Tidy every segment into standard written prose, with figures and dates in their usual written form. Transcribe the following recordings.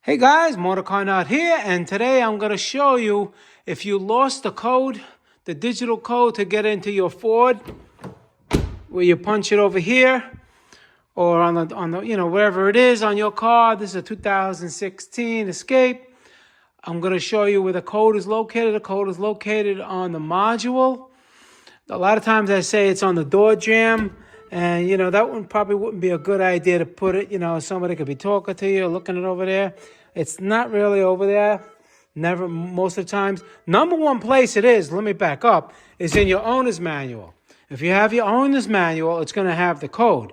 Hey guys, MotorCarNut here, and today I'm going to show you if you lost the code, the digital code to get into your Ford, where you punch it over here, or on the wherever it is on your car. This is a 2016 Escape. I'm going to show you where the code is located. The code is located on the module. A lot of times I say it's on the door jamb, and that one probably wouldn't be a good idea to put it. Somebody could be talking to you, looking it over there. It's not really over there. Never, most of the times. Number one place it is, let me back up, is in your owner's manual. If you have your owner's manual, it's going to have the code.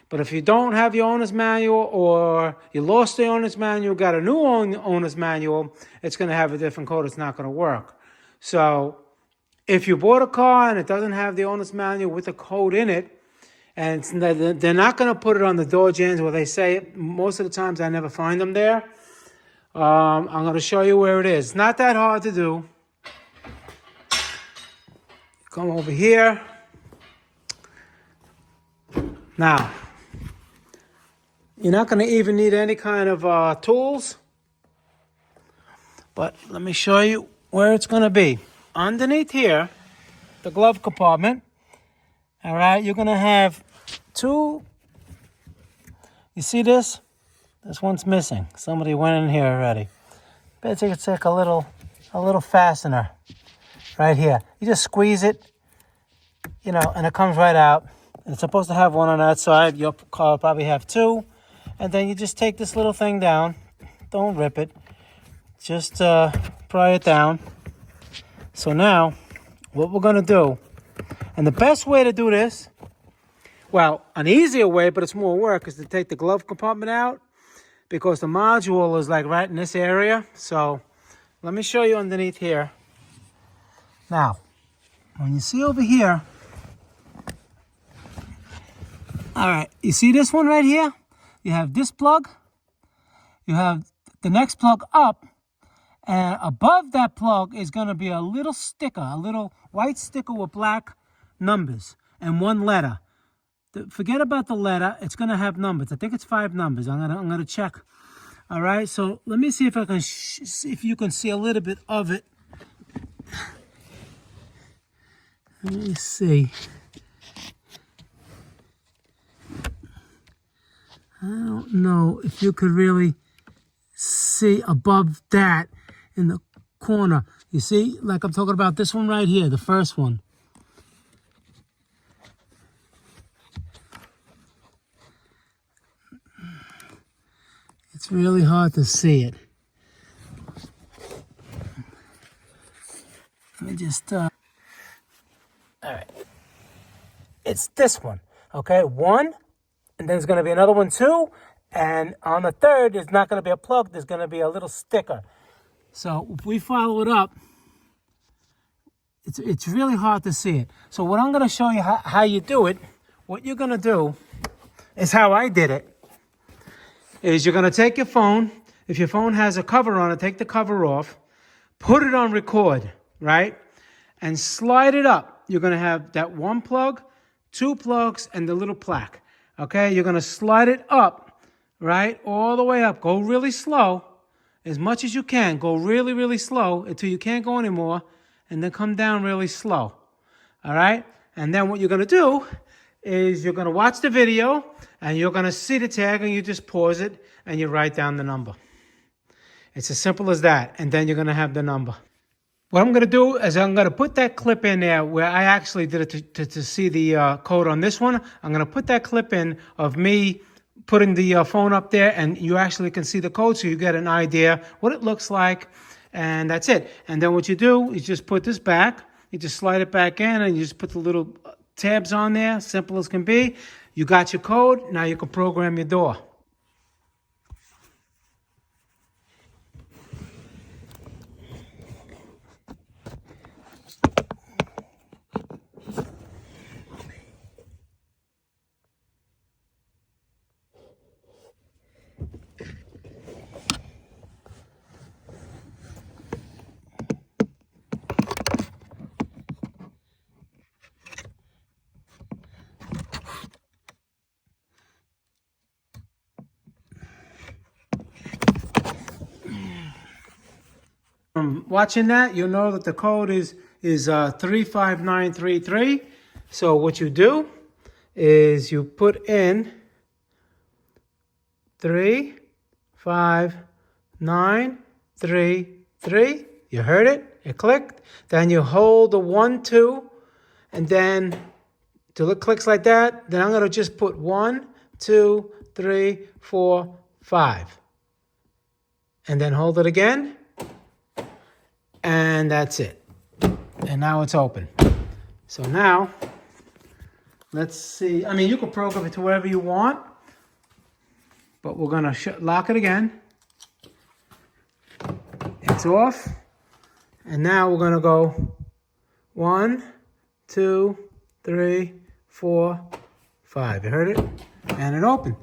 But if you don't have your owner's manual, or you lost the owner's manual, got a new owner's manual, it's going to have a different code. It's not going to work. So if you bought a car and it doesn't have the owner's manual with the code in it, and they're not going to put it on the door jambs where they say it, most of the times I never find them there. I'm going to show you where it is. It's not that hard to do. Come over here. Now, you're not going to even need any kind of tools, but let me show you where it's going to be. Underneath here, the glove compartment, all right, you're going to have two. You see this? This one's missing. Somebody went in here already. Basically, it's like a little fastener right here. You just squeeze it, and it comes right out. And it's supposed to have one on that side. Your car will probably have two. And then you just take this little thing down. Don't rip it. Just pry it down. So now, what we're going to do, and the best way to do this, well, an easier way, but it's more work, is to take the glove compartment out, because the module is like right in this area. So let me show you underneath here. Now, when you see over here, all right, you see this one right here? You have this plug, you have the next plug up, and above that plug is going to be a little sticker, a little white sticker with black numbers and one letter. Forget about the letter. It's going to have numbers. I think it's 5 numbers. I'm going to check. All right. So let me see if I can see if you can see a little bit of it. Let me see. I don't know if you could really see above that in the corner. You see, like I'm talking about this one right here, the first one. It's really hard to see it. Let me just, all right. It's this one, okay? 1, and then there's going to be another one, 2, and on the third, there's not going to be a plug. There's going to be a little sticker. So if we follow it up, it's really hard to see it. So what I'm going to show you how you do it, what you're going to do is how I did it. Is you're going to take your phone. If your phone has a cover on it, take the cover off, put it on record, right? And slide it up. You're going to have that 1 plug, 2 plugs, and the little plaque, okay? You're going to slide it up, right? All the way up. Go really slow, as much as you can. Go really, really slow until you can't go anymore, and then come down really slow, all right? And then what you're going to do is you're going to watch the video, and you're going to see the tag, and you just pause it, and you write down the number. It's as simple as that, and then you're going to have the number. What I'm going to do is I'm going to put that clip in there where I actually did it to see the code on this one. I'm going to put that clip in of me putting the phone up there, and you actually can see the code, so you get an idea what it looks like, and that's it. And then what you do is just put this back. You just slide it back in, and you just put the little tabs on there, simple as can be. You got your code. Now you can program your door. From watching that, you'll know that the code is 35933. So what you do is you put in 35933. You heard it? It clicked. Then you hold the 1, 2, and then till it clicks like that. Then I'm gonna just put 1, 2, 3, 4, 5, and then hold it again. And that's it. And now it's open. So now, let's see. I mean, you can program it to wherever you want, but we're gonna lock it again. It's off. And now we're gonna go 1, 2, 3, 4, 5. You heard it? And it opened.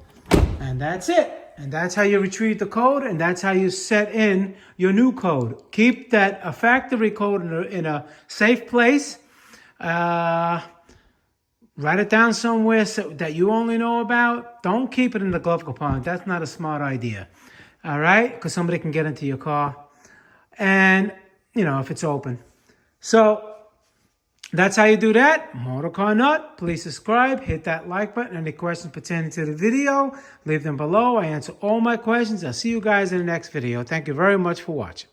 And that's it. And that's how you retrieve the code, and that's how you set in your new code. Keep a factory code in a safe place. Write it down somewhere that you only know about. Don't keep it in the glove compartment. That's not a smart idea. All right? Because somebody can get into your car. And, if it's open. So, that's how you do that. MotorCarNut. Please subscribe. Hit that like button. Any questions pertaining to the video, leave them below. I answer all my questions. I'll see you guys in the next video. Thank you very much for watching.